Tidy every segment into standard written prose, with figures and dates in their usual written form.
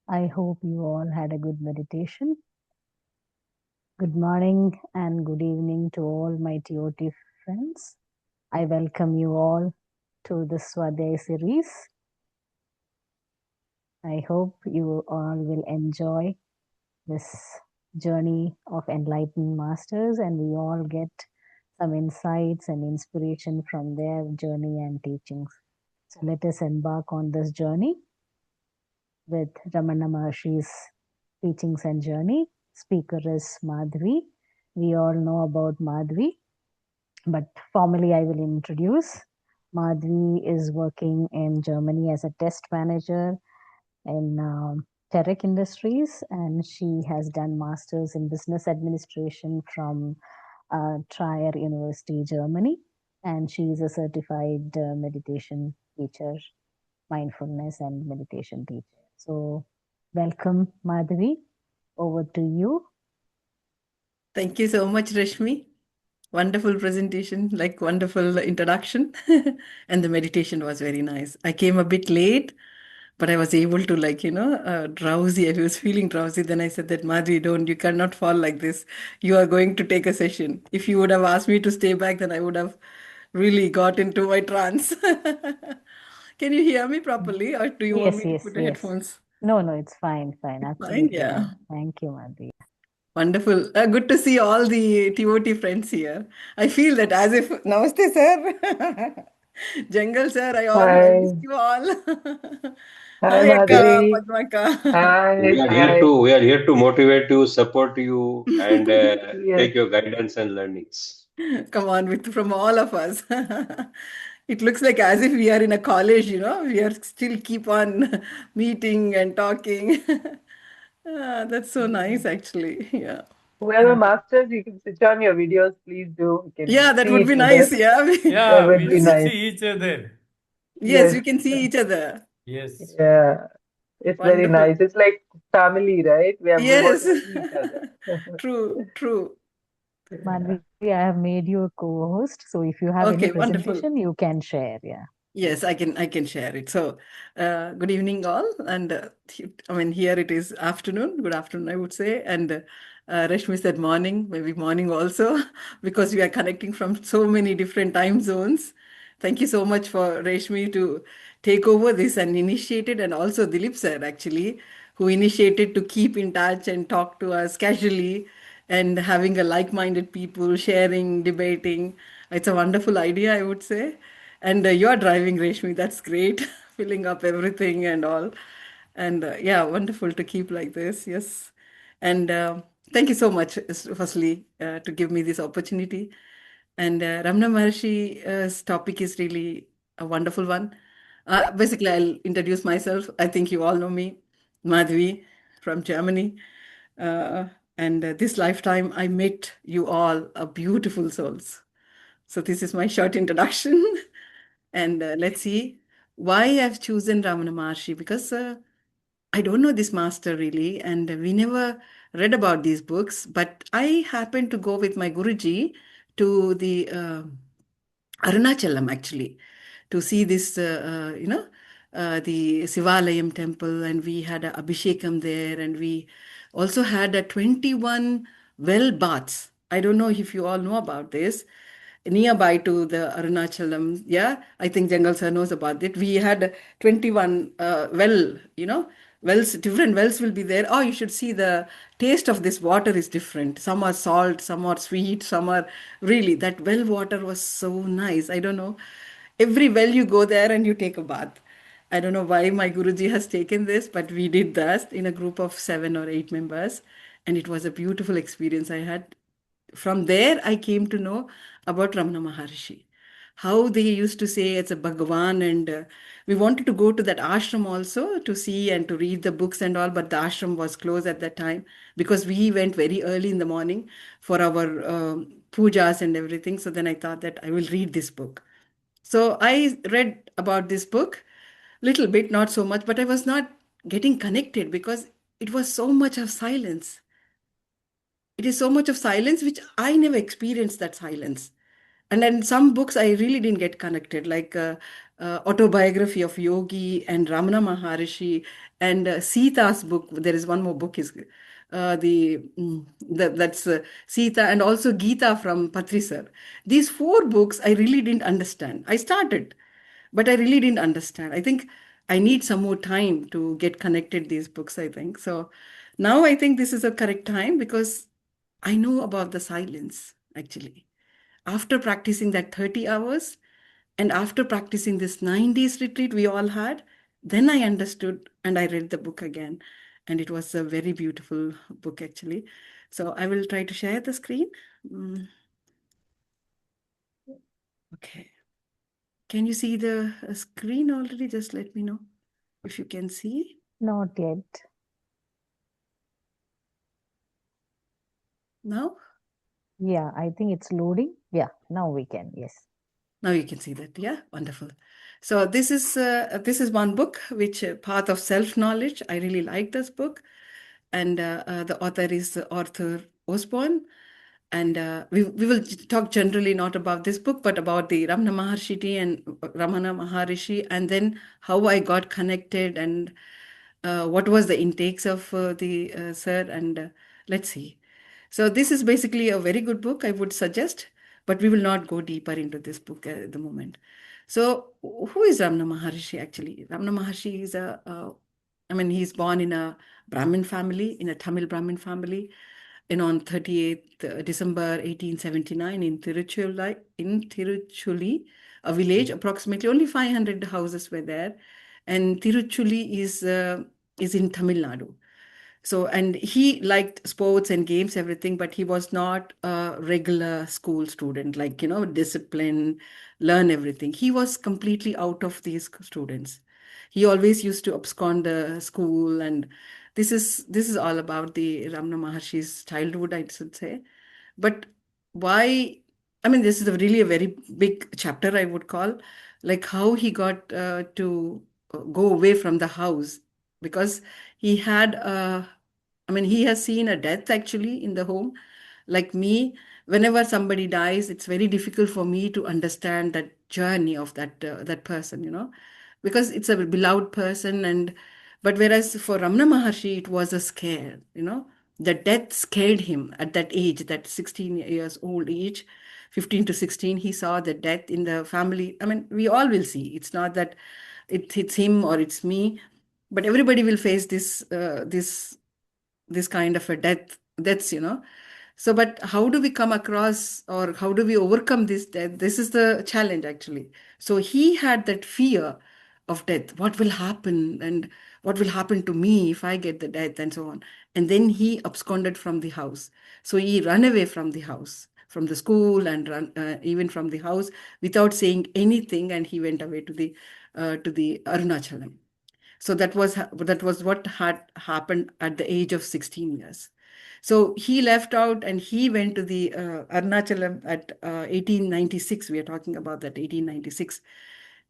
I hope you all had a good meditation. Good morning and good evening to all my TOT friends. I welcome you all to the Swadhyaya series. I hope you all will enjoy this journey of enlightened masters and we all get some insights and inspiration from their journey and teachings. So let us embark on this journey with Ramana Maharshi's teachings and journey. Speaker is Madhvi. We all know about Madhvi, but formally I will introduce. Madhvi is working in Germany as a test manager in Terek Industries, and she has done masters in business administration from Trier University, Germany, and she is a certified meditation teacher, mindfulness and meditation teacher. So, welcome, Madhvi. Over to you. Thank you so much, Rashmi. Wonderful presentation, like wonderful introduction. And the meditation was very nice. I came a bit late, but I was able to drowsy. I was feeling drowsy. Then I said that, Madhvi, you cannot fall like this. You are going to take a session. If you would have asked me to stay back, then I would have really got into my trance. Can you hear me properly, or do you want Yes, me to yes, put the yes. headphones? No, no, it's fine, fine, It's fine, absolutely yeah. fine. Thank you, Madhvi. Wonderful. Good to see all the TOT friends here. I feel that as if, Namaste, sir. Jungle, sir, I missed Hi, you all. hi Hi, We are, Akka, Madhuri. Padmaka. we Hi, are here hi. to we are here to motivate you, support you, and Yes, take your guidance and learnings. Come on, from all of us. It looks like as if we are in a college, we are still keep on meeting and talking. That's so nice, actually. Yeah. whoever masters, you can switch on your videos, please do. We can Yeah, that see would be each nice. other. Yeah. That Yeah, would be we'll Yes. nice. see each other. Yes, Yes, we can see each other. Yes. yeah. It's very Wonderful. nice. It's like family, right? We want Yes. to see each other. True, true. Yeah. Madhvi, I have made you a co-host, so if you have any Okay, wonderful. presentation, you can share. Yeah. Yes, I can share it. So, good evening all, and I mean here it is afternoon. Good afternoon, I would say, and Rashmi said morning, maybe morning also, because we are connecting from so many different time zones. Thank you so much for Rashmi to take over this and initiate it, and also Dilip sir actually, who initiated to keep in touch and talk to us casually, and having a like-minded people sharing, debating. It's a wonderful idea, I would say. And you're driving, Reshmi. That's great. Filling up everything and all. And yeah, wonderful to keep like this. Yes. And thank you so much, firstly, to give me this opportunity. And Ramana Maharshi's topic is really a wonderful one. Basically, I'll introduce myself. I think you all know me, Madhvi from Germany. Uh, and this lifetime, I met you all, beautiful souls. So this is my short introduction. And let's see why I've chosen Ramana Maharshi, because I don't know this master really, and we never read about these books. But I happened to go with my Guruji to the Arunachalam actually to see this, the Sivalayam temple, and we had a Abhishekam there, and we also had a 21 well baths. I don't know if you all know about this. Nearby to the Arunachalam, yeah, I think Jangal sir knows about it. We had 21 wells, different wells will be there. Oh, you should see the taste of this water is different. Some are salt, some are sweet, some are really, that well water was so nice. I don't know. Every well you go there and you take a bath. I don't know why my Guruji has taken this, but we did that in a group of 7 or 8 members. And it was a beautiful experience I had. From there, I came to know about Ramana Maharshi. How they used to say it's a Bhagavan, and we wanted to go to that ashram also to see and to read the books and all, but the ashram was closed at that time because we went very early in the morning for our pujas and everything. So then I thought that I will read this book. So I read about this book, little bit, not so much, but I was not getting connected because it was so much of silence. It is so much of silence which I never experienced that silence. And then some books I really didn't get connected, like autobiography of Yogi and Ramana Maharshi and Sita's book. There is one more book is that's Sita, and also Gita from Patri sir. These four books I really didn't understand. I started, but I really didn't understand. I think I need some more time to get connected these books, I think. So now I think this is a correct time because I know about the silence actually. After practicing that 30 hours and after practicing this 9 days retreat we all had, then I understood and I read the book again. And it was a very beautiful book actually. So I will try to share the screen. Mm, okay. Can you see the screen already? Just let me know if you can see. Not yet. Now? Yeah, I think it's loading. Yeah, now we can. Yes. Now you can see that. Yeah, wonderful. So this is one book which Path of Self Knowledge. I really like this book, and the author is Arthur Osborne. And we will talk generally not about this book, but about the Ramana Maharshi and Ramana Maharishi, and then how I got connected and what was the intakes of the sir, and let's see. So this is basically a very good book, I would suggest, but we will not go deeper into this book at the moment. So who is Ramana Maharshi actually? Ramana Maharshi is I mean, he's born in a Brahmin family, in a Tamil Brahmin family, and on 38th December 1879 in Tiruchuli, a village, approximately only 500 houses were there. And Tiruchuli is in Tamil Nadu. So, and he liked sports and games, everything, but he was not a regular school student, like, discipline, learn everything. He was completely out of these students. He always used to abscond the school, and this is all about the Ramana Maharshi's childhood, I should say. But why? I mean, this is really a very big chapter, I would call, like how he got to go away from the house because he had I mean, he has seen a death actually in the home. Like me, whenever somebody dies, it's very difficult for me to understand that journey of that person, because it's a beloved person. And but whereas for Ramana Maharshi, it was a scare, the death scared him at that age, that 16 years old age, 15 to 16. He saw the death in the family. I mean, we all will see. It's not that it hits him or it's me, but everybody will face this kind of a deaths. So but how do we come across or how do we overcome this death? This is the challenge actually. So he had that fear of death. What will happen, and what will happen to me if I get the death, and so on. And then he absconded from the house. So he ran away from the house, from the school, and run even from the house without saying anything, and he went away to the Arunachalam. So that was what had happened at the age of 16 years. So he left out and he went to the Arunachalam at 1896. We are talking about that 1896.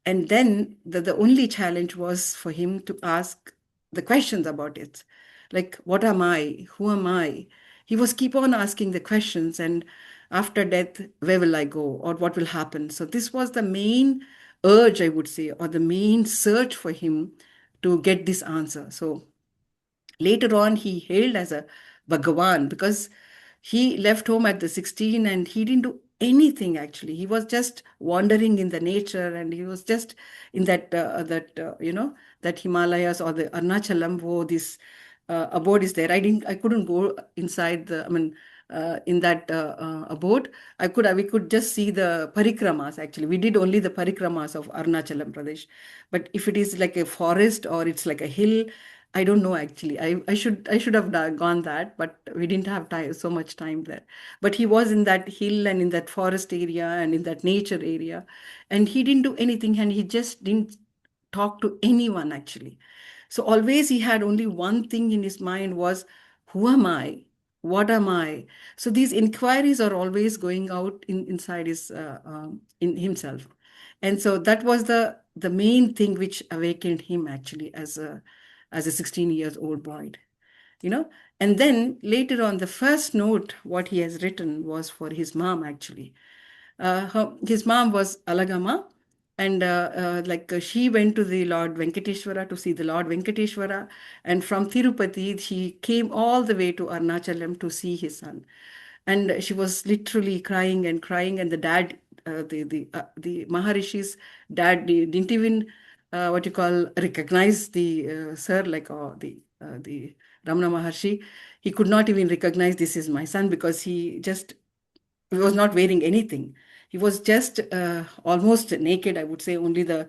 And then the only challenge was for him to ask the questions about it. Like, what am I? Who am I? He was keep on asking the questions. And after death, where will I go? Or what will happen? So this was the main urge, I would say, or the main search for him to get this answer. So later on, he hailed as a Bhagavan because he left home at the 16 and he didn't do anything actually. He was just wandering in the nature, and he was just in that Himalayas or the Arunachalam where this abode is there. I couldn't go inside I mean, in that abode. We could just see the parikramas actually. We did only the parikramas of Arunachalam Pradesh. But if it is like a forest or it's like a hill, I don't know actually. I should have gone that, but we didn't have time, so much time there. But he was in that hill and in that forest area and in that nature area, and he didn't do anything, and he just didn't talk to anyone actually. So always he had only one thing in his mind was, who am I? What am I? So these inquiries are always going out inside in himself. And so that was the main thing which awakened him actually as a 16 years old boy, you know. And then later on, the first note what he has written was for his mom actually. His mom was Alagama, And she went to the Lord Venkateshwara to see the Lord Venkateshwara, and from Tirupati she came all the way to Arnachalam to see his son, and she was literally crying and crying, and the dad, the Maharishi's dad, didn't even what you call recognize the sir, like the Ramana Maharshi. He could not even recognize this is my son, because he was not wearing anything. He was just almost naked, I would say. Only the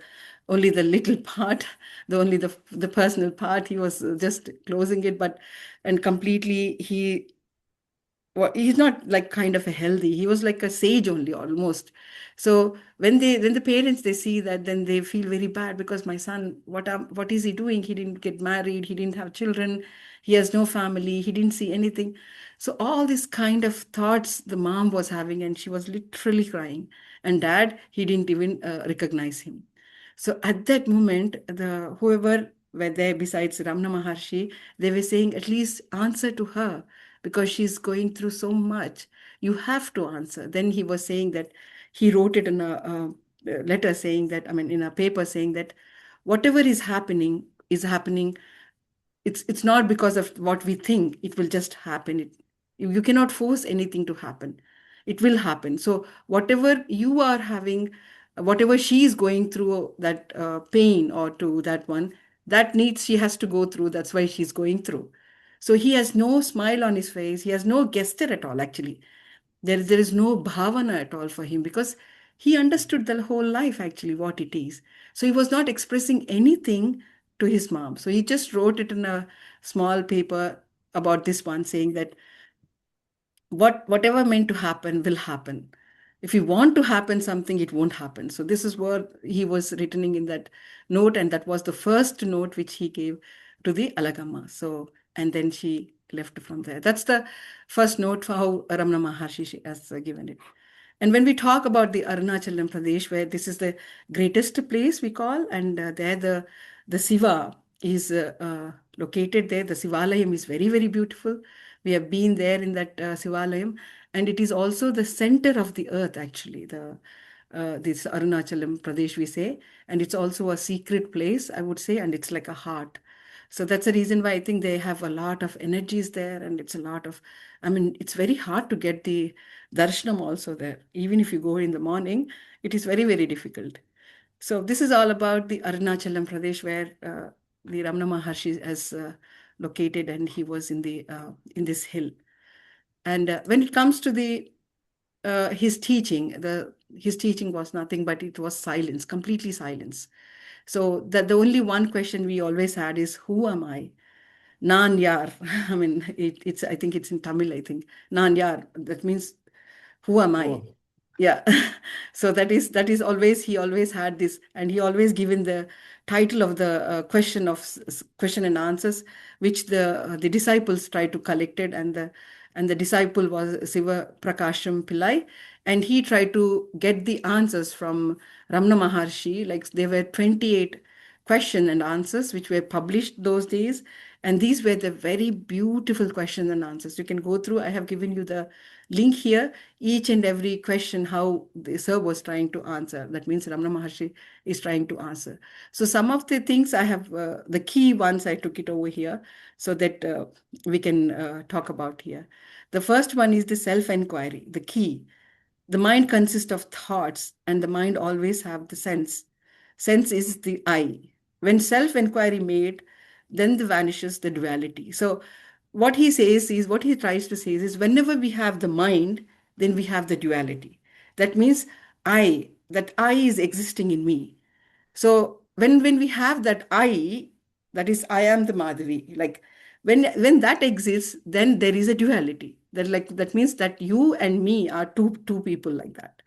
little part, the personal part. He was just closing it, but and completely he's not like kind of a healthy. He was like a sage only, almost. So when the parents, they see that, then they feel very bad, because my son, what is he doing? He didn't get married. He didn't have children. He has no family. He didn't see anything. So all these kind of thoughts the mom was having, and she was literally crying. And dad, he didn't even recognize him. So at that moment, the whoever were there besides Ramana Maharshi, they were saying, at least answer to her, because she's going through so much. You have to answer. Then he was saying that he wrote it in a letter saying that, I mean, in a paper saying that whatever is happening. It's not because of what we think. It will just happen. You cannot force anything to happen. It will happen. So whatever you are having, whatever she is going through, that pain, or to that one, that needs she has to go through. That's why she's going through. So he has no smile on his face. He has no gesture at all, actually. There is no bhavana at all for him, because he understood the whole life, actually, what it is. So he was not expressing anything to his mom. So he just wrote it in a small paper about this one, saying that whatever meant to happen will happen. If you want to happen something, it won't happen. So this is what he was written in that note, and that was the first note which he gave to the Alagamma. So, and then she left from there. That's the first note for how Ramana Maharshi has given it. And when we talk about the Arunachalam Pradesh, where this is the greatest place we call, and there the Siva is located there. The Sivalayam is very, very beautiful. We have been there in that Sivalayam, and it is also the center of the earth, actually. This Arunachalam Pradesh, we say, and it's also a secret place, I would say, and it's like a heart. So that's the reason why I think they have a lot of energies there, and it's a lot of, I mean, it's very hard to get the darshanam also there. Even if you go in the morning, it is very, very difficult. So this is all about the Arunachalam Pradesh, where the Ramana Maharshi has located, and he was in this hill. And when it comes to the his teaching, his teaching was nothing but it was silence, completely silence. So that the only one question we always had is, who am I? Nan yar. I mean, it's I think it's in Tamil, I think. Nan yar. That means, who am I? Oh, Yeah. So that is always, he always had this, and he always given the title of the question and answers, which the disciples tried to collect it, and the disciple was Siva Prakasham Pillai, and he tried to get the answers from Ramana Maharshi. Like, there were 28 question and answers which were published those days, and these were the very beautiful question and answers. You can go through. I have given you the link here. Each and every question, how the sir was trying to answer. That means Ramana Maharshi is trying to answer. So some of the things I have, the key ones, I took it over here so that we can talk about here. The first one is the self-inquiry, the key. The mind consists of thoughts, and the mind always have the sense. Sense is the I. When self-inquiry made, then the vanishes the duality. So what he tries to say is, whenever we have the mind, then we have the duality. That means that I is existing in me. So when we have that I, that is, I am the Madhavi, like, when that exists, then there is a duality. That means that you and me are two people, like that.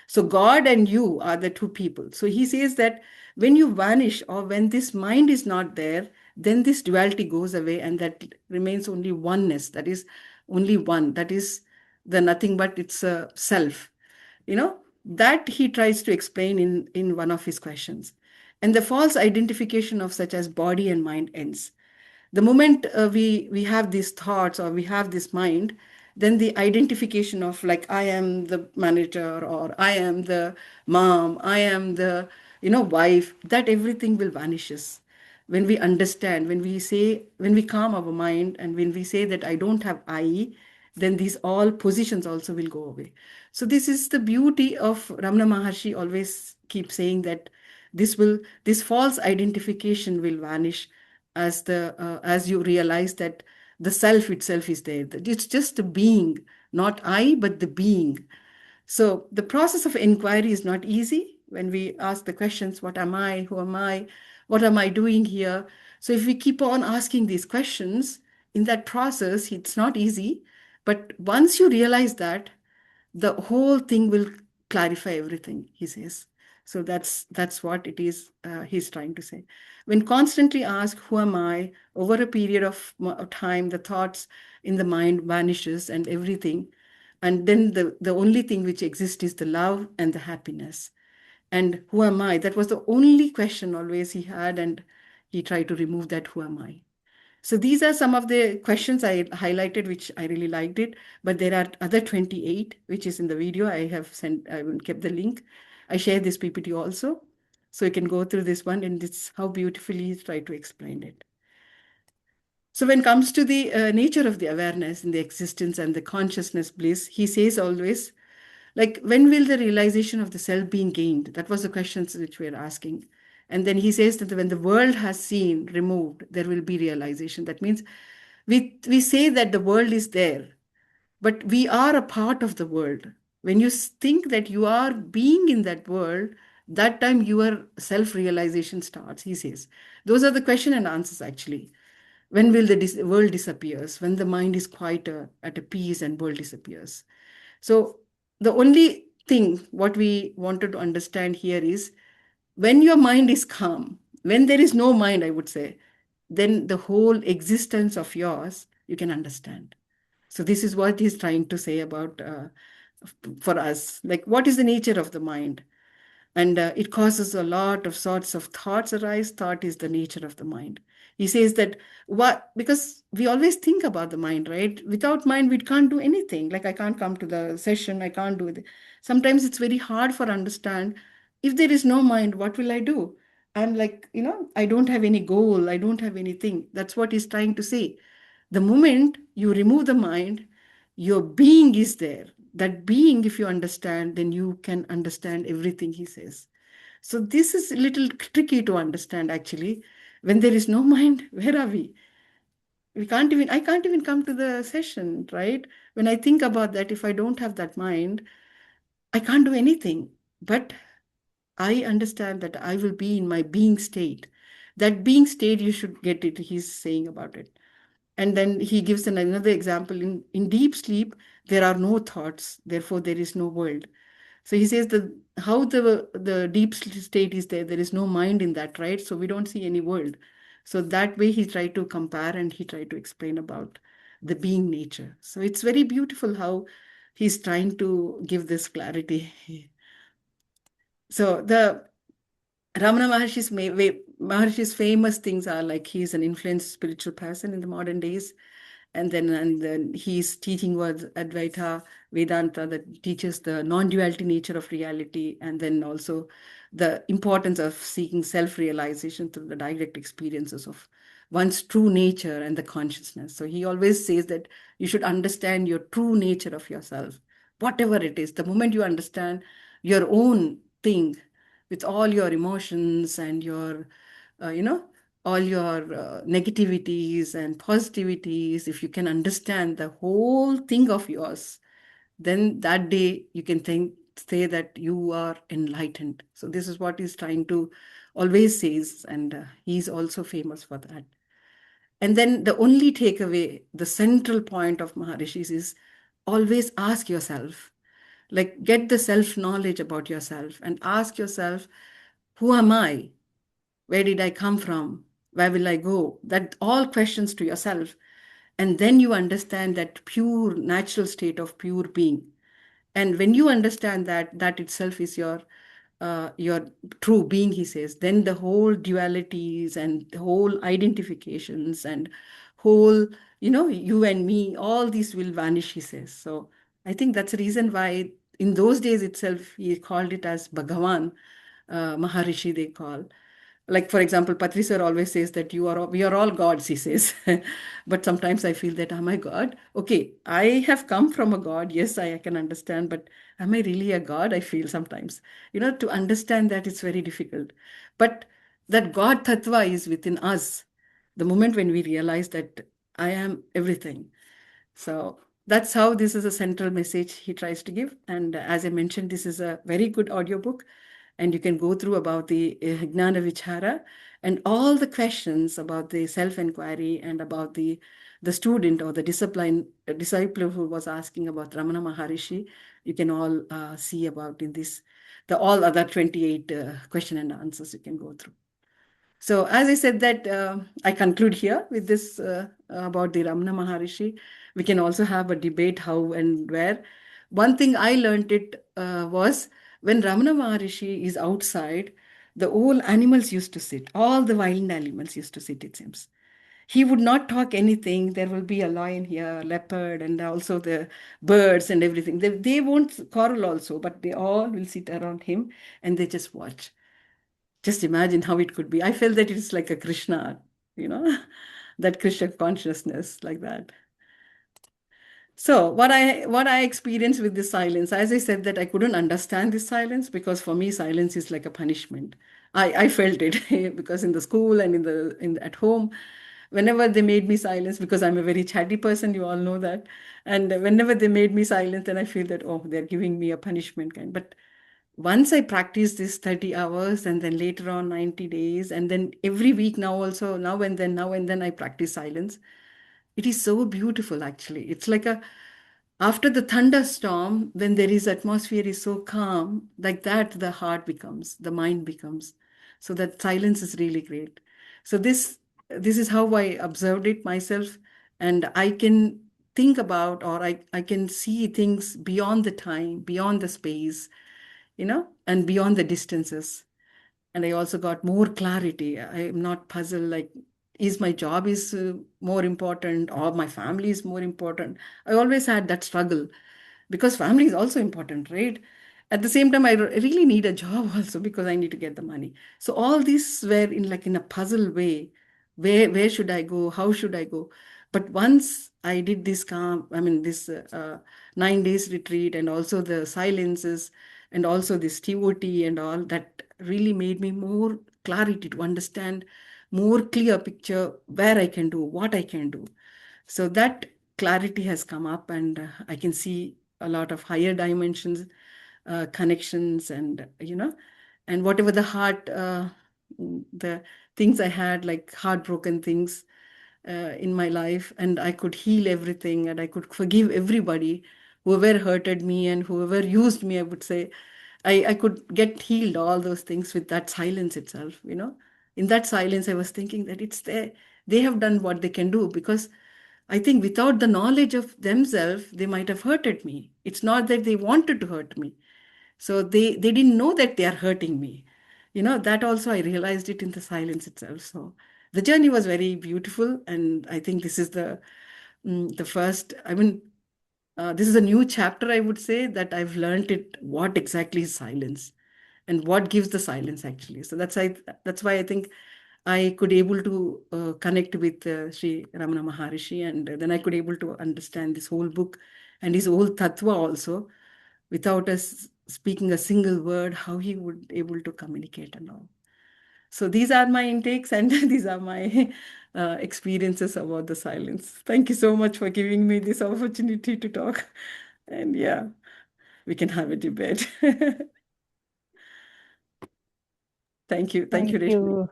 So God and you are the two people. So he says that when you vanish, or when this mind is not there, then this duality goes away, and that remains only oneness. That is only one. That is the nothing but it's a self. That he tries to explain in one of his questions. And the false identification of such as body and mind ends. The moment we have these thoughts, or we have this mind, then the identification of, like, I am the manager, or I am the mom, I am the wife, that everything will vanishes. When we understand, when we calm our mind, and when we say that I don't have I, then these all positions also will go away. So this is the beauty of Ramana Maharshi always keep saying that this false identification will vanish as you realize that the self itself is there. That it's just a being, not I, but the being. So the process of inquiry is not easy when we ask the questions, what am I? Who am I? What am I doing here? So if we keep on asking these questions, in that process, it's not easy. But once you realize that, the whole thing will clarify everything, he says. So that's what it is he's trying to say. When constantly asked, who am I? Over a period of time, the thoughts in the mind vanishes and everything. And then the only thing which exists is the love and the happiness. And who am I? That was the only question always he had, and he tried to remove that, who am I? So these are some of the questions I highlighted, which I really liked it. But there are other 28, which is in the video. I have kept the link. I share this PPT also. So you can go through this one, and it's how beautifully he's tried to explain it. So when it comes to the nature of the awareness and the existence and the consciousness bliss, he says always, like, when will the realization of the self being gained? That was the questions which we are asking. And then he says that when the world has seen removed, there will be realization. That means we say that the world is there, but we are a part of the world. When you think that you are being in that world, that time your self-realization starts, he says. Those are the question and answers actually. When will the world disappears? When the mind is quieter, at a peace, and world disappears. So the only thing what we wanted to understand here is, when your mind is calm, when there is no mind, I would say, then the whole existence of yours, you can understand. So this is what he's trying to say about for us, like what is the nature of the mind? And it causes a lot of sorts of thoughts arise. Thought is the nature of the mind. He says that what, because we always think about the mind, right? Without mind, we can't do anything. Like I can't come to the session, I can't do it. Sometimes it's very hard for understand, if there is no mind, what will I do? I'm like, I don't have any goal, I don't have anything. That's what he's trying to say. The moment you remove the mind, your being is there. That being, if you understand, then you can understand everything he says. So this is a little tricky to understand actually. When there is no mind, where are we? I can't even come to the session, right? When I think about that, if I don't have that mind, I can't do anything. But I understand that I will be in my being state. That being state, you should get it, he's saying about it. And then he gives another example. In deep sleep, there are no thoughts, therefore there is no world. So he says that how the deep state is there, there is no mind in that, right? So we don't see any world. So that way he tried to compare and he tried to explain about the being nature. So it's very beautiful how he's trying to give this clarity. So the Ramana Maharshi's famous things are like he's an influenced spiritual person in the modern days. And then he's teaching was Advaita Vedanta that teaches the non-duality nature of reality, and then also the importance of seeking self-realization through the direct experiences of one's true nature and the consciousness. So he always says that you should understand your true nature of yourself, whatever it is. The moment you understand your own thing with all your emotions and your, all your negativities and positivities, if you can understand the whole thing of yours, then that day you can say that you are enlightened. So this is what he's trying to always says, and he's also famous for that. And then the only takeaway, the central point of Maharishis is always ask yourself, like get the self-knowledge about yourself and ask yourself, who am I? Where did I come from? Where will I go? That all questions to yourself. And then you understand that pure natural state of pure being. And when you understand that, that itself is your true being, he says, then the whole dualities and the whole identifications and whole, you and me, all these will vanish, he says. So I think that's the reason why in those days itself, he called it as Bhagavan, Maharishi, they call. Like, for example, Patri sir always says that we are all gods, he says. But sometimes I feel that, am I God? Okay, I have come from a God. Yes, I can understand, but am I really a God? I feel sometimes. To understand that it's very difficult. But that God Tattva is within us. The moment when we realize that I am everything. So that's how this is a central message he tries to give. And as I mentioned, this is a very good audiobook. And you can go through about the Gnana Vichara and all the questions about the self-inquiry and about the student or the disciple who was asking about Ramana Maharishi. You can all see about in this, the all other 28 question and answers you can go through. So as I said that I conclude here with this about the Ramana Maharishi. We can also have a debate how and where. One thing I learned it was when Ramana Maharishi is outside, the whole animals used to sit. All the wild animals used to sit, it seems. He would not talk anything. There will be a lion here, leopard, and also the birds and everything. They won't quarrel also, but they all will sit around him and they just watch. Just imagine how it could be. I felt that it's like a Krishna, you know, that Krishna consciousness like that. So what I experienced with this silence, as I said that I couldn't understand this silence because for me silence is like a punishment. I felt it because in the school and at home, whenever they made me silence, because I'm a very chatty person, you all know that, and whenever they made me silent, then I feel that, oh, they're giving me a punishment kind. But once I practiced this 30 hours and then later on 90 days and then every week now also now and then I practice silence. It is so beautiful actually. It's like a after the thunderstorm, when there is atmosphere is so calm, like that the heart becomes, the mind becomes. So that silence is really great. So this is how I observed it myself, and I can think about or I can see things beyond the time, beyond the space, and beyond the distances. And I also got more clarity. I am not puzzled like, is my job is more important or my family is more important? I always had that struggle because family is also important, right? At the same time, I really need a job also because I need to get the money. So all these were in a puzzle way. Where should I go? How should I go? But once I did this this 9 days retreat and also the silences and also this TOT and all that really made me more clarity to understand more clear picture where I can do, what I can do. So that clarity has come up, and I can see a lot of higher dimensions, connections, and whatever the things I had, like heartbroken things in my life, and I could heal everything, and I could forgive everybody, whoever hurted me and whoever used me, I would say. I could get healed, all those things with that silence itself. In that silence, I was thinking that it's there. They have done what they can do because I think without the knowledge of themselves, they might have hurted me. It's not that they wanted to hurt me. So they didn't know that they are hurting me. That also I realized it in the silence itself. So the journey was very beautiful. And I think this is the first, this is a new chapter, I would say, that I've learned it, what exactly is silence and what gives the silence actually. So that's why I think I could able to connect with Sri Ramana Maharishi, and then I could able to understand this whole book and his whole tattva also, without us speaking a single word, how he would able to communicate and all. So these are my intakes and these are my experiences about the silence. Thank you so much for giving me this opportunity to talk. And yeah, we can have a debate. Thank you. Thank you, Thank Reshmi. you.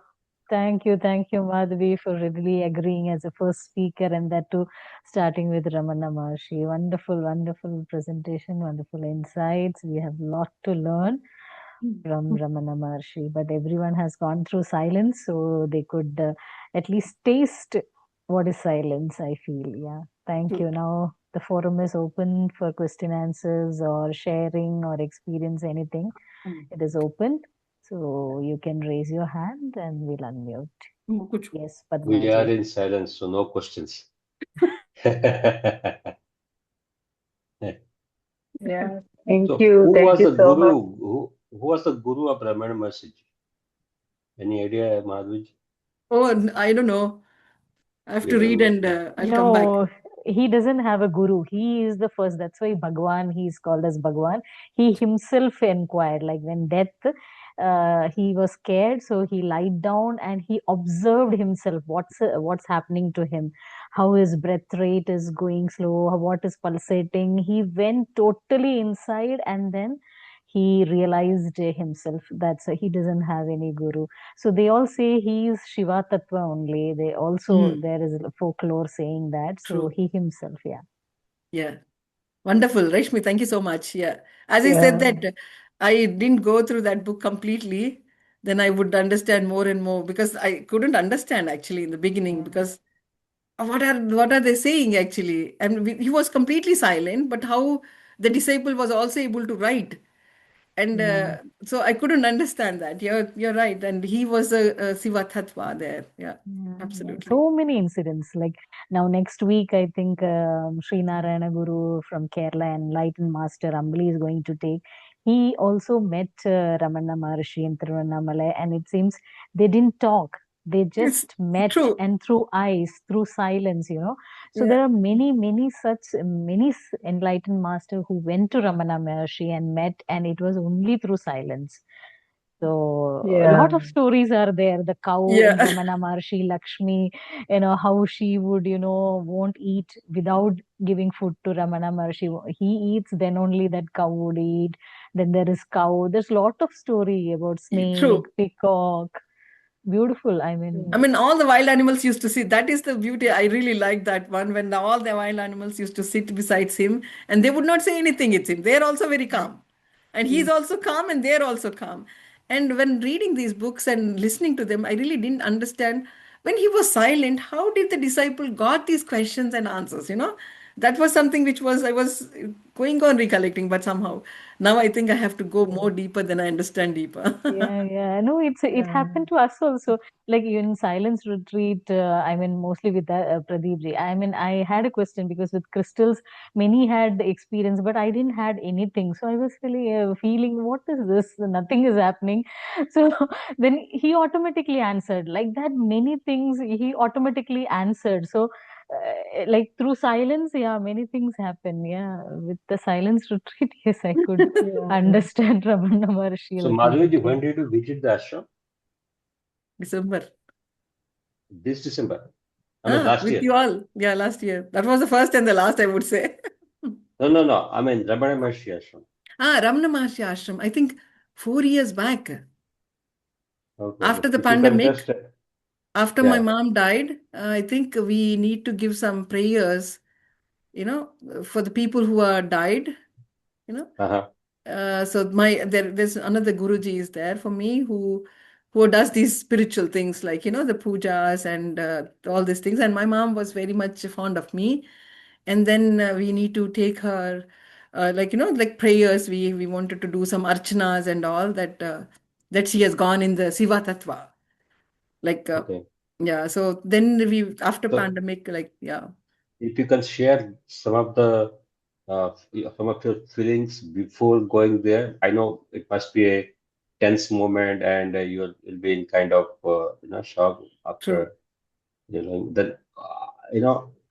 Thank you, Madhavi, for really agreeing as a first speaker and that too starting with Ramana Maharshi. Wonderful, wonderful presentation, wonderful insights. We have a lot to learn from Ramana Maharshi, but everyone has gone through silence, so they could at least taste what is silence, I feel. Yeah. Thank you. Now the forum is open for question answers or sharing or experience anything. It is open. So you can raise your hand and we'll unmute. Yes, We are Padmaji. in silence, so no questions. So Yeah. Thank you. who Thank was you the so much. guru? who was the guru of Ramana Maharshi? Any idea, Madhvij? Oh, I don't know. I have You to read remember? and I'll come back. No, he doesn't have a guru. He is the first. That's why Bhagwan, he's called as Bhagwan. He himself inquired, like when death, he was scared, so he lied down and he observed himself. What's happening to him? How his breath rate is going slow, what is pulsating. He went totally inside and then he realized himself. He doesn't have any guru. So they all say he is Shiva Tattva only. They also, Hmm, there is folklore saying that. So true. he himself, yeah. Yeah. Wonderful. Rashmi, thank you so much. Yeah. As I said Yeah. that I didn't go through that book completely, then I would understand more and more because I couldn't understand actually in the beginning Yeah. because what are they saying actually? And he was completely silent, but how the disciple was also able to write. And Yeah. so I couldn't understand that. You're right. And he was a Siva Tattva there. Yeah, Yeah, yeah. absolutely. So many incidents. Like now, next week, I think Sri Narayana Guru from Kerala, Enlightened Master Ambali is going to take. He also met Ramana Maharshi in Tiruvannamalai, and it seems they didn't talk. They It's just met, true. and through eyes, through silence, you know. So Yeah, there are many such many enlightened master who went to Ramana Maharshi and met, and it was only through silence. So a lot Yeah. of stories are there. The cow in yeah, Ramana Maharshi, Lakshmi, how she would, won't eat without giving food to Ramana Maharshi. He eats, then only that cow would eat. Then there is cow. There's a lot of story about snake, true. peacock. Beautiful. I I mean, mean, all the wild animals used to sit. That is the beauty. I really like that one when all the wild animals used to sit besides him and they would not say anything. It's him. They're also very calm. And he's also calm and they're also calm. And when reading these books and listening to them, I really didn't understand when he was silent, how did the disciple got these questions and answers, you know? That was something which was I was going on recollecting, but somehow now I think I have to go more deeper than I understand deeper. yeah, yeah. No, it Yeah. happened to us also. Like in silence retreat, I mean, mostly with Pradeep ji. I mean, I had a question because with crystals, many had the experience, but I didn't had anything. So I was really feeling, what is this? Nothing is happening. So then he automatically answered like that. Many things he automatically answered. So. Like through silence, yeah, many things happen. Yeah, with the silence retreat, yes, I could Yeah. understand Ramana Maharshi a So, little Madhvij, better. when did you visit the ashram? December. This December. I mean, last With year. you all. Yeah, last year. That was the first and the last, I would say. No, no, no. I mean, Ramana Maharshi ashram. Ramana Maharshi Ashram, I think 4 years back, Okay, okay. after the If you can pandemic, just, after my yeah. mom died, I think we need to give some prayers, you know, for the people who are died, you know. Uh-huh. So there's another Guruji is there for me who does these spiritual things like the pujas and all these things. And my mom was very much fond of me. And then we need to take her like like prayers. We wanted to do some archanas and all that she has gone in the Siva Tattva. Like Okay. yeah. So then we after So, pandemic like yeah. if you can share some of your feelings before going there, I know it must be a tense moment, and you'll be in kind of shock True. after then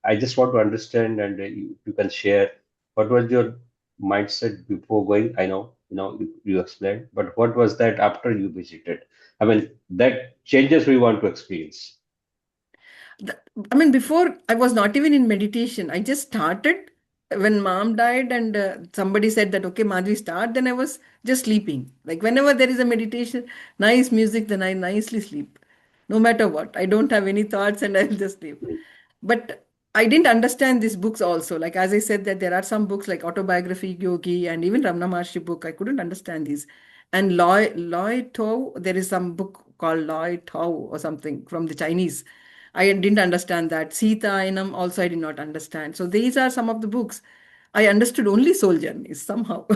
I just want to understand, and you can share what was your mindset before going. I know you explained, but what was that after you visited? I mean, that changes we want to experience. Th- I mean, before I was not even in meditation. I just started when mom died, and somebody said that, okay, Madhvi, start. Then I was just sleeping. Like, whenever there is a meditation, nice music, then I nicely sleep. No matter what. I don't have any thoughts and I'll just sleep. But I didn't understand these books also. Like, as I said, that there are some books like Autobiography Yogi and even Ramana Maharshi book. I couldn't understand these. And Loy Tao, there is some book called Loy Tao or something from the Chinese. I didn't understand that. Sita Ainam also I did not understand. So these are some of the books. I understood only soul journeys somehow.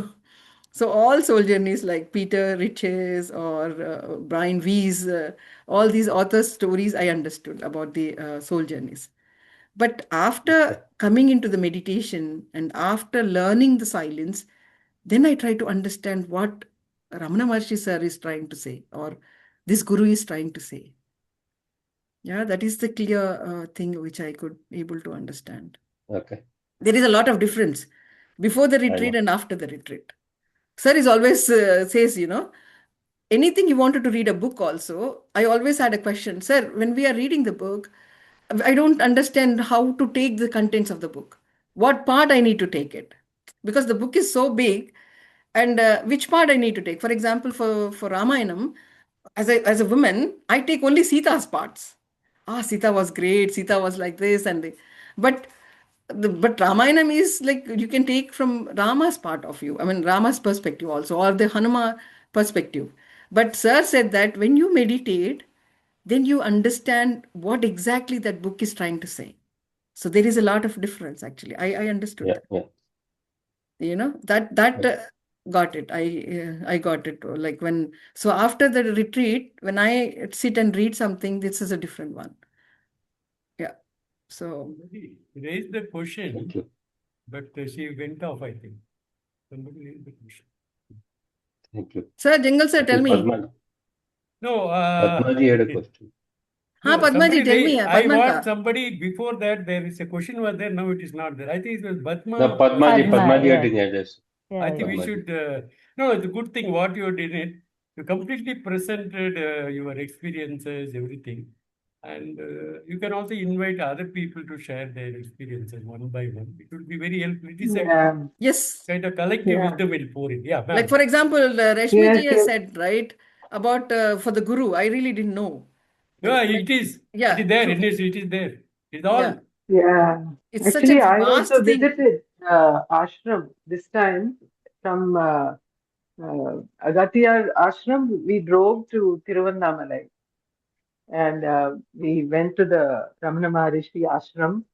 So all soul journeys like Peter Riches or Brian Weiss, all these authors' stories I understood about the soul journeys. But after Okay. coming into the meditation and after learning the silence, then I try to understand what Ramana Maharshi sir is trying to say, or this guru is trying to say. Yeah, that is the clear thing which I could able to understand. Okay, There is a lot of difference before the I retreat know. and after the retreat. Sir is always says, anything you wanted to read a book also, I always had a question. Sir, when we are reading the book, I don't understand how to take the contents of the book. What part I need to take it? Because the book is so big, and which part I need to take. For example, for Ramayanam, as a woman, I take only Sita's parts. Ah, Sita was great. Sita was like this, but but Ramayanam is like you can take from Rama's part of you. I mean Rama's perspective also, or the Hanuma perspective. But Sir said that when you meditate, then you understand what exactly that book is trying to say. So there is a lot of difference actually. I understood Yeah, that. yeah. That got it. I got it. Like when so after the retreat, when I sit and read something, this is a different one. Yeah. So Somebody raised the Thank question, you. but she went off, I think. Somebody raised the question. Thank you. Sir, Jingle sir, I tell think me. No, Padmaji had a question. हाँ no, Padma ji, somebody tell me. raised. I Padma want ka. somebody before that. There is a question was there. Now it is not there. I think it was No, Batma Padmaji, raised. Padma, Padmaji had yes. a question. I Yeah, think yeah. we Padmaji. should. No, it's a good thing what you did it. You completely presented your experiences, everything, and you can also invite other people to share their experiences one by one. It would be very helpful. It is a Yeah, Yes. kind of collective yeah, wisdom will pour in. Yeah, Like ma'am. for example, Rashmi yes, ji has yes, said, right, about for the guru. I really didn't know. Yeah, Like, it is. It yeah, is there. true. It is there. It's Yeah. all. yeah. It's such a Actually, I vast also thing. visited ashram this time from Agastya ashram. We drove to Tiruvannamalai and we went to the Ramana Maharshi ashram.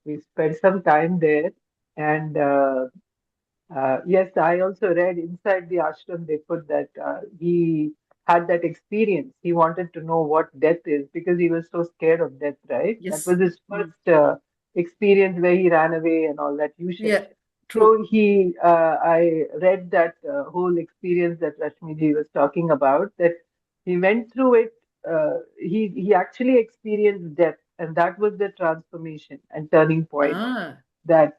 We spent some time there, and yes, I also read inside the ashram they put that he had that experience. He wanted to know what death is because he was so scared of death, right? That Yes. was his first experience where he ran away and all that you shared. Yeah. True. So I read that whole experience that Rashmiji was talking about, that he went through it. He actually experienced death, and that was the transformation and turning point Ah. that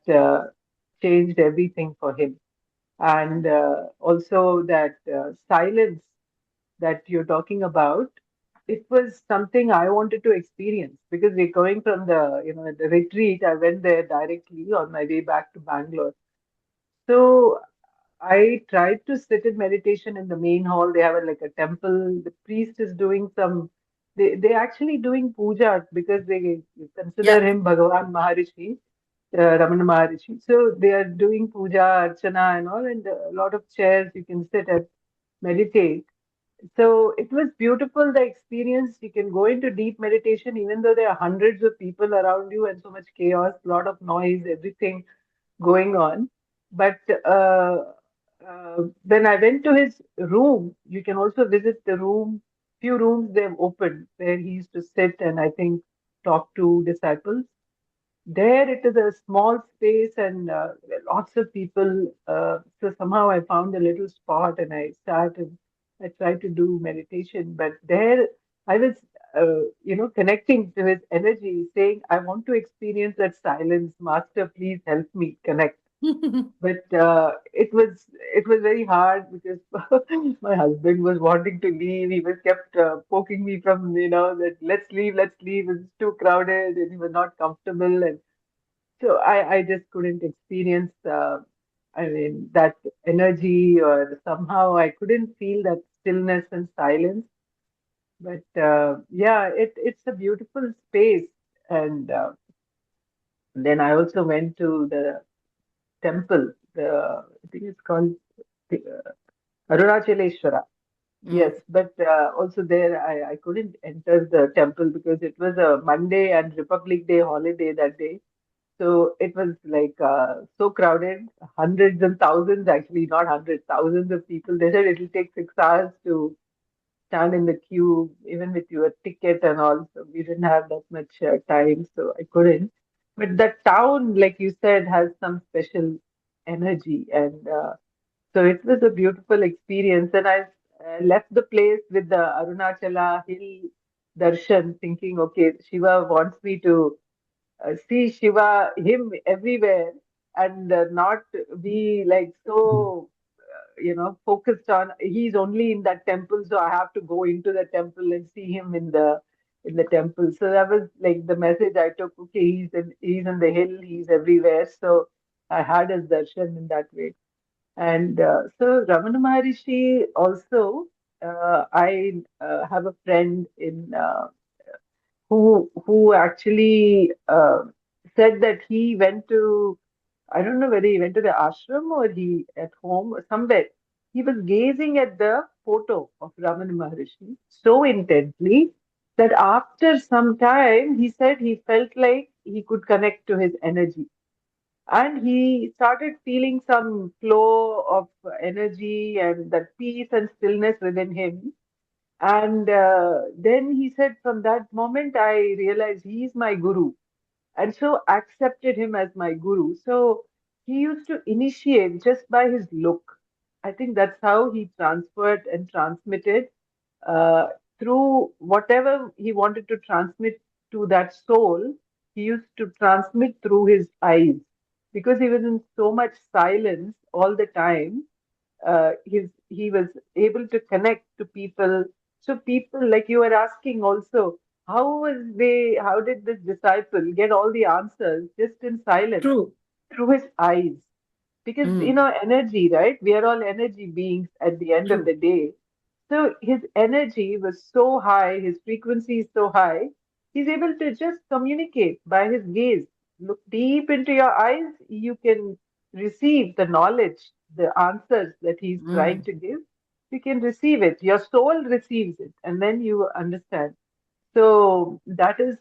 changed everything for him. And also that silence that you're talking about, it was something I wanted to experience because we're going from the retreat. I went there directly on my way back to Bangalore. So I tried to sit in meditation in the main hall. They have like a temple. The priest is doing some. They actually doing puja because they consider Yeah. him Bhagavan Maharishi, Ramana Maharshi. So they are doing puja, archana, and all, and a lot of chairs you can sit and meditate. So it was beautiful, the experience. You can go into deep meditation, even though there are hundreds of people around you and so much chaos, lot of noise, everything going on. But when I went to his room, you can also visit the room. Few rooms they've opened where he used to sit and I think talk to disciples. There it is a small space and lots of people. So somehow I found a little spot and I sat and I tried to do meditation. But there I was, connecting to his energy, saying, I want to experience that silence. Master, please help me connect. But it was very hard because my husband was wanting to leave. He was kept poking me from that let's leave. It's too crowded, and he was not comfortable. And so I just couldn't experience, I mean, that energy, or somehow I couldn't feel that stillness and silence. But yeah, it's a beautiful space. And then I also went to the temple. I think it's called Arunachaleshwara. Yes, Mm. but also there I couldn't enter the temple because it was a Monday and Republic Day holiday that day. So it was like so crowded, hundreds and thousands, actually, not hundreds, thousands of people. They said it'll take 6 hours to stand in the queue, even with your ticket and all. So we didn't have that much time, so I couldn't. But that town, like you said, has some special energy. And So it was a beautiful experience. And I left the place with the Arunachala hill darshan, thinking, okay, Shiva wants me to see Shiva, him everywhere, and not be like so, focused on he's only in that temple, so I have to go into the temple and see him in the temple. So that was like the message I took. Okay, he's in the hill, he's everywhere. So I had his darshan in that way. And so Ramana Maharishi also, I have a friend in who actually said that he went to, I don't know whether he went to the ashram or he at home or somewhere. He was gazing at the photo of Ramana Maharshi so intently that after some time he said he felt like he could connect to his energy, and he started feeling some flow of energy and that peace and stillness within him. And then he said, from that moment, I realized he is my guru, and so accepted him as my guru. So he used to initiate just by his look. I think that's how he transferred and transmitted uh, through whatever he wanted to transmit to that soul. He used to transmit through his eyes because he was in so much silence all the time. He was able to connect to people. So people, like you were asking also, how did this disciple get all the answers just in silence True. through his eyes? Because Mm, energy, right? We are all energy beings at the end of true. the day. So his energy was so high, his frequency is so high, he's able to just communicate by his gaze. Look deep into your eyes, you can receive the knowledge, the answers that he's trying Mm, to give. You can receive it. Your soul receives it, and then you understand. So that is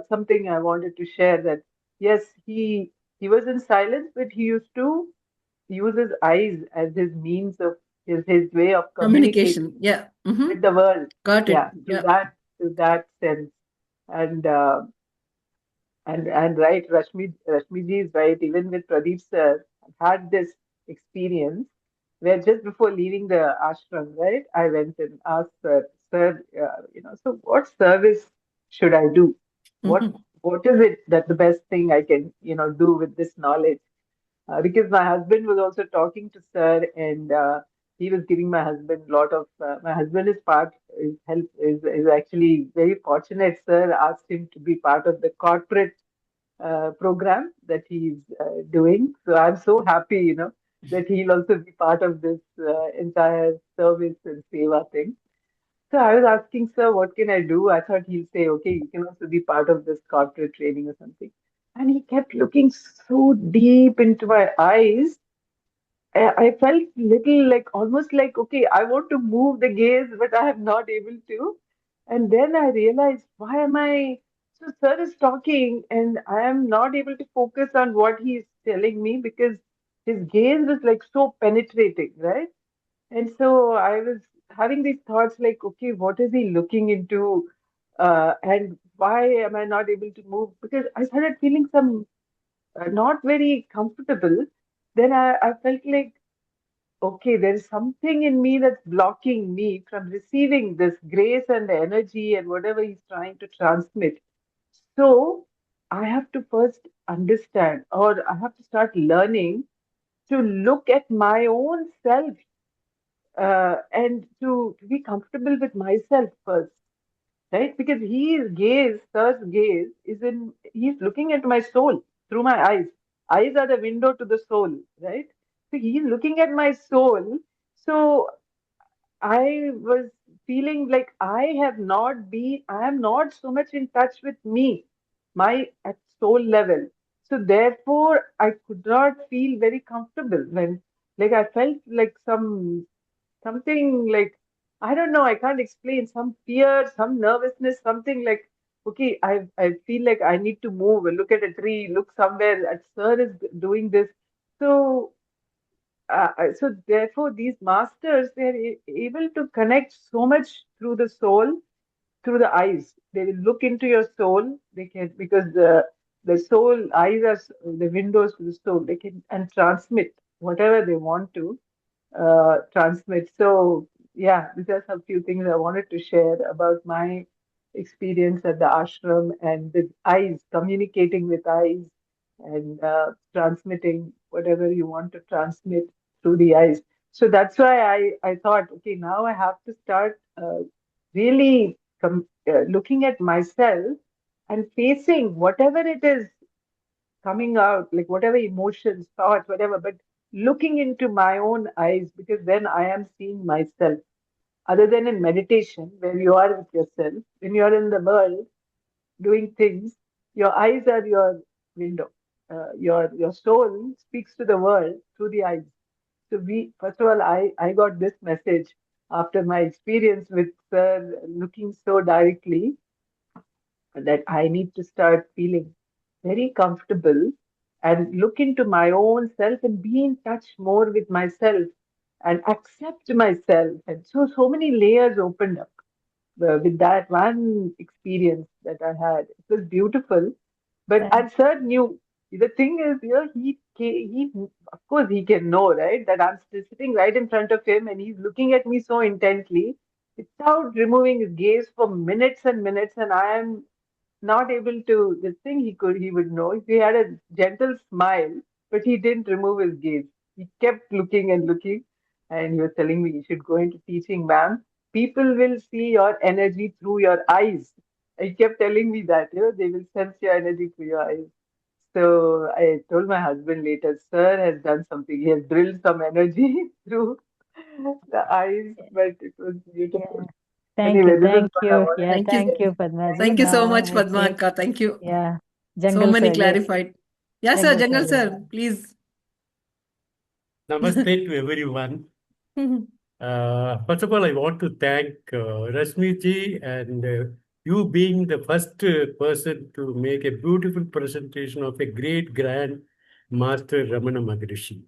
something I wanted to share. That yes, he was in silence, but he used to use his eyes as his means of his way of communication. communicating Yeah. with the world. Got it. Yeah, to Yeah. that sense. And and right, Rashmi ji is right. Even with Pradeep sir, I've had this experience where just before leaving the ashram, right, I went and asked sir, so what service should I do? What Mhm. what is it that the best thing I can, do with this knowledge? Because my husband was also talking to sir, and he was giving my husband a lot of. My husband is is actually very fortunate. Sir asked him to be part of the corporate program that he's doing. So I'm so happy, that he'll also be part of this entire service and seva thing. So I was asking, sir, what can I do? I thought he'll say, okay, you can also be part of this corporate training or something. And he kept looking so deep into my eyes. I felt little like almost like, okay, I want to move the gaze, but I am not able to. And then I realized, why am I? So, sir is talking, and I am not able to focus on what he is telling me because his gaze was like so penetrating, right? And so I was having these thoughts like, okay, what is he looking into? And why am I not able to move? Because I started feeling some not very comfortable. Then I felt like, okay, there is something in me that's blocking me from receiving this grace and the energy and whatever he's trying to transmit. So I have to first understand, or I have to start learning to look at my own self and to be comfortable with myself first, right? Because his gaze, Sir's gaze, he's looking at my soul through my eyes. Eyes are the window to the soul, right? So he's looking at my soul. So I was feeling like I am not so much in touch with me, my at soul level. So therefore, I could not feel very comfortable like, I felt like something like, I don't know, I can't explain, some fear, some nervousness, something like, okay, I feel like I need to move, look at a tree, look somewhere, sir is doing this. So so therefore these masters, they're able to connect so much through the soul, through the eyes. They will look into your soul. They can, because the soul eyes are the windows to the soul. They can and transmit whatever they want to. transmit. So, yeah, these are some few things I wanted to share about my experience at the ashram and with eyes, communicating with eyes and transmitting whatever you want to transmit through the eyes. So that's why I thought, okay, now I have to start really looking at myself and facing whatever it is coming out, like whatever emotions, thoughts, whatever, but looking into my own eyes, because then I am seeing myself. Other than in meditation, where you are with yourself, when you are in the world doing things, your eyes are your window. Your soul speaks to the world through the eyes. So we, first of all, I got this message after my experience with Sir looking so directly that I need to start feeling very comfortable and look into my own self and be in touch more with myself and accept myself. And so many layers opened up with that one experience that I had. It was beautiful, but Thank and Sir knew. The thing is, he of course he can know, right, that I'm still sitting right in front of him and he's looking at me so intently without removing his gaze for minutes and minutes, and I am not able to this thing. He would know if he had a gentle smile, but he didn't remove his gaze. He kept looking and looking, and he was telling me, you should go into teaching, ma'am. People will see your energy through your eyes. He kept telling me that, they will sense your energy through your eyes. So I told my husband later, Sir has done something. He has drilled some energy through the eyes, you. but it was Yeah. beautiful. Thank you. Anyway, this is Thank what I you. wanted Yeah. to Thank you. Thank share. you, Thank Padmaji. Thank you you. so Now much, I Padma think, Anka. Thank you. yeah. So Jungle many sir, yes. clarified. Yes, sir. Jungle sir, Jungle, yes. sir. Please. Namaste to everyone. First of all, I want to thank Rashmi ji and you being the first person to make a beautiful presentation of a great grand master Ramana Maharshi.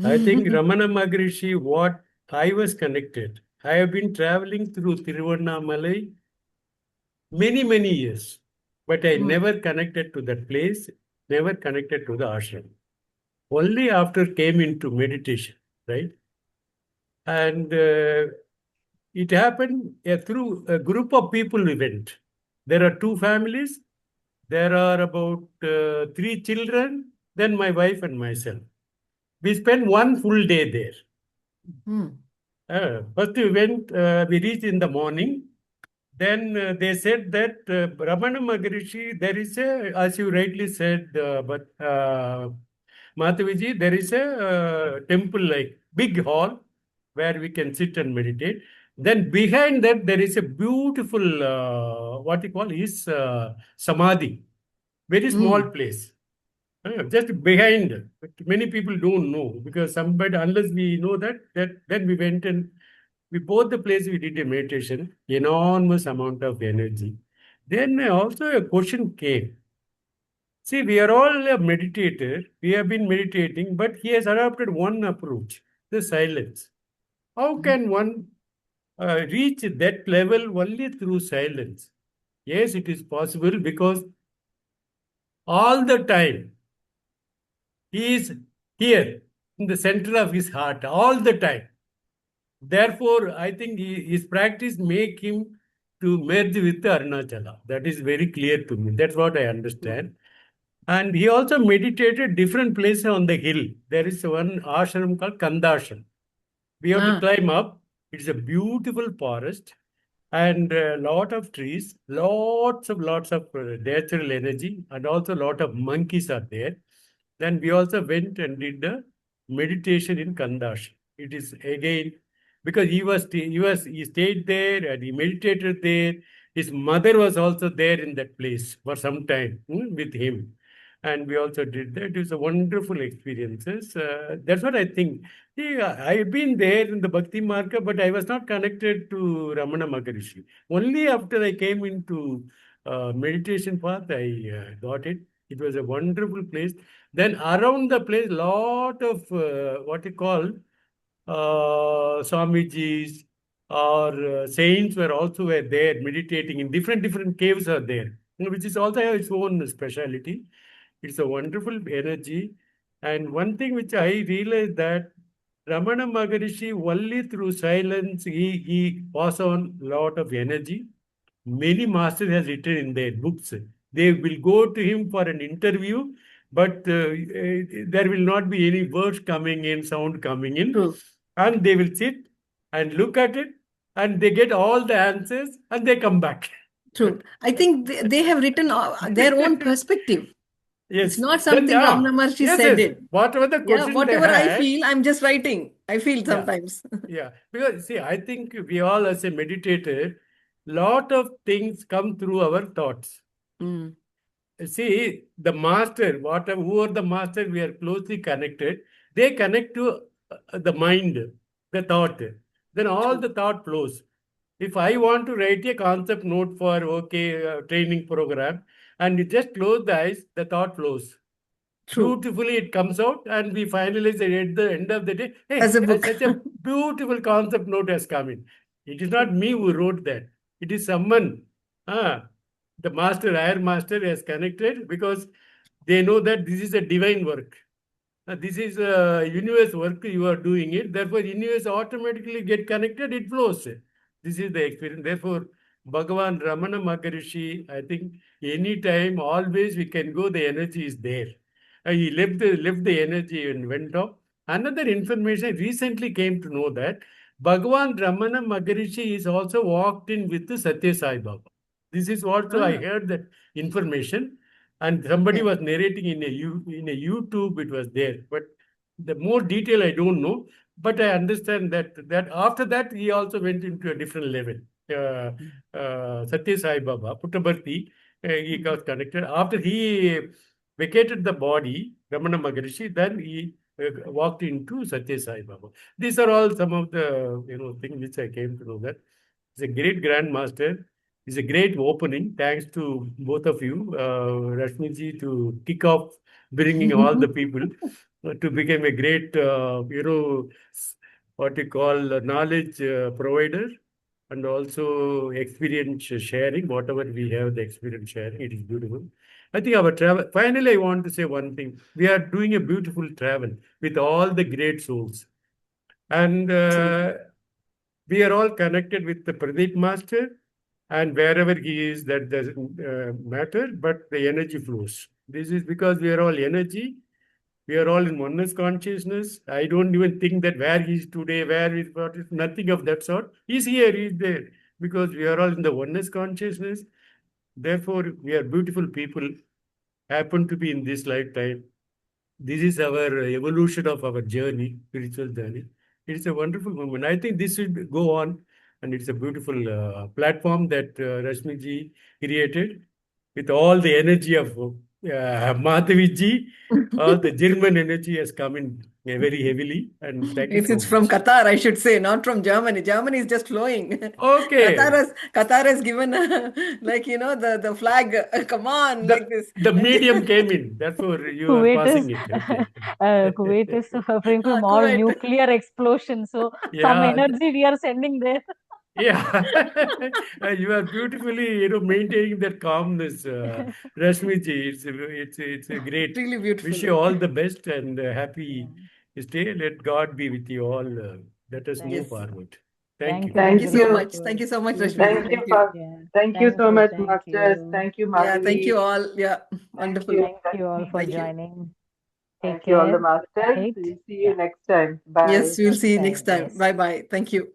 I think Ramana Maharshi, what I was connected. I have been traveling through Tiruvannamalai many, many years, but I Hmm. never connected to that place, never connected to the ashram. Only after came into meditation, right? And it happened through a group of people we went. There are two families. There are about three children, then my wife and myself. We spent one full day there. Hmm. First we reached in the morning. Then they said that Ramana Maharishi, there is a, as you rightly said, but Madhaviji, there is a temple like big hall where we can sit and meditate. Then behind that, there is a beautiful, what you call is Samadhi, very small Hmm. place. Just behind, but many people don't know because somebody, unless we know that then we went and we both the place we did a meditation, enormous amount of energy. Then also a question came. See, we are all a meditator. We have been meditating, but he has adopted one approach, the silence. How can one reach that level only through silence? Yes, it is possible because all the time he is here in the center of his heart all the time. Therefore, I think his practice make him to merge with the Arunachala. That is very clear to me. That's what I understand. And he also meditated different places on the hill. There is one ashram called Kandashram. We have to Ah. climb up. It's a beautiful forest and a lot of trees, lots of natural energy, and also a lot of monkeys are there. Then we also went and did the meditation in Kandash. It is again because he stayed there and he meditated there. His mother was also there in that place for some time with him, and we also did that. It was a wonderful experiences. That's what I think. See, I've been there in the Bhakti Marga, but I was not connected to Ramana Maharishi. Only after I came into meditation path, I got it. It was a wonderful place. Then around the place, lot of what you call Swamijis or saints were there meditating in different caves are there, which is also have its own speciality. It's a wonderful energy. And one thing which I realized that Ramana Maharishi, only through silence, he pass on lot of energy. Many masters has written in their books. They will go to him for an interview, but there will not be any words coming in, sound coming in, True. and they will sit and look at it, and they get all the answers, and they come back. True. I think they have written their own perspective. It's Yes. not Then, something Ramana Maharshi yes, said yes. it. Whatever the Yeah, question they whatever I had, feel, I'm just writing. I feel yeah, sometimes. yeah. Because see, I think we all as a meditator, lot of things come through our thoughts. Mm, See, the master, whatever, who are the master, we are closely connected. They connect to the mind, the thought. Then all true. the thought flows. If I want to write a concept note for training program, and you just close the eyes, the thought flows. True. Beautifully it comes out, and we finalize it at the end of the day. As Hey, a book. such a beautiful concept note has come in. It is not True. me who wrote that. It is someone. Ah, the master, higher master has connected because they know that this is a divine work. This is a universe work, you are doing it. Therefore, universe automatically get connected, it flows. This is the experience. Therefore, Bhagavan Ramana Maharishi, I think anytime, always we can go, the energy is there. He left the energy and went off. Another information, I recently came to know that Bhagavan Ramana Maharishi is also walked in with the Satya Sai Baba. This is also, I Ah, heard that information, and somebody okay. was narrating in a YouTube, it was there, but the more detail I don't know. But I understand that after that he also went into a different level. uh, Satya Sai Baba Puttaparthi, he Mhm. got connected after he vacated the body, Ramana Maharishi. Then he walked into Satya Sai Baba. These are all some of the things which I came to know, that he's a great grandmaster. It's a great opening. Thanks to both of you, Rashmiji, to kick off, bringing all the people to become a great, what you call knowledge provider, and also experience sharing. Whatever we have, the experience sharing, it is beautiful. I think our travel. Finally, I want to say one thing: we are doing a beautiful travel with all the great souls, and Absolutely. we are all connected with the Pradeep Master, and wherever he is, that doesn't matter, but the energy flows. This is because we are all energy. We are all in oneness consciousness. I don't even think that where he is today, where is what is, nothing of that sort. He's here, he's there, because we are all in the oneness consciousness. Therefore, we are beautiful people, happen to be in this lifetime. This is our evolution of our journey, spiritual journey. It's a wonderful moment. I think this should go on, and it's a beautiful platform that Rashmi created with all the energy of Madhavi ji. All the German energy has come in very heavily, and thank you so It's from much. Qatar, I should say, not from Germany. Germany is just flowing. Okay, Qatar has given like the flag. Come on, the like this. the medium came in. Therefore, you are Kuwait is passing it. Okay. Kuwait is suffering from all Kuwait. nuclear explosions, so some Yeah, energy we are sending there. yeah, you are beautifully, maintaining that calmness, Rashmi ji. It's a great. Really Wish beautiful. you all the best and Yeah. happy stay. Let God be with you all. Let us Thank move Yes. you. forward. Thank Thank you. you. Thank This you Thank is so you. much. Thank beautiful. you so much, Rashmiji. Thank Beautiful. you, Thank you. Yeah. thank you Thank so you. much, Thank Masters. you. Thank you, Yeah, thank Madhavi. you all. Yeah, Thank wonderful. you. Thank you Thank all you. for Thank you. joining. Take Thank you, all the care. masters. Right? We'll see you Yeah. next time. Yes, Bye. we'll Next see you next time. time. Yes. Bye bye. Thank you.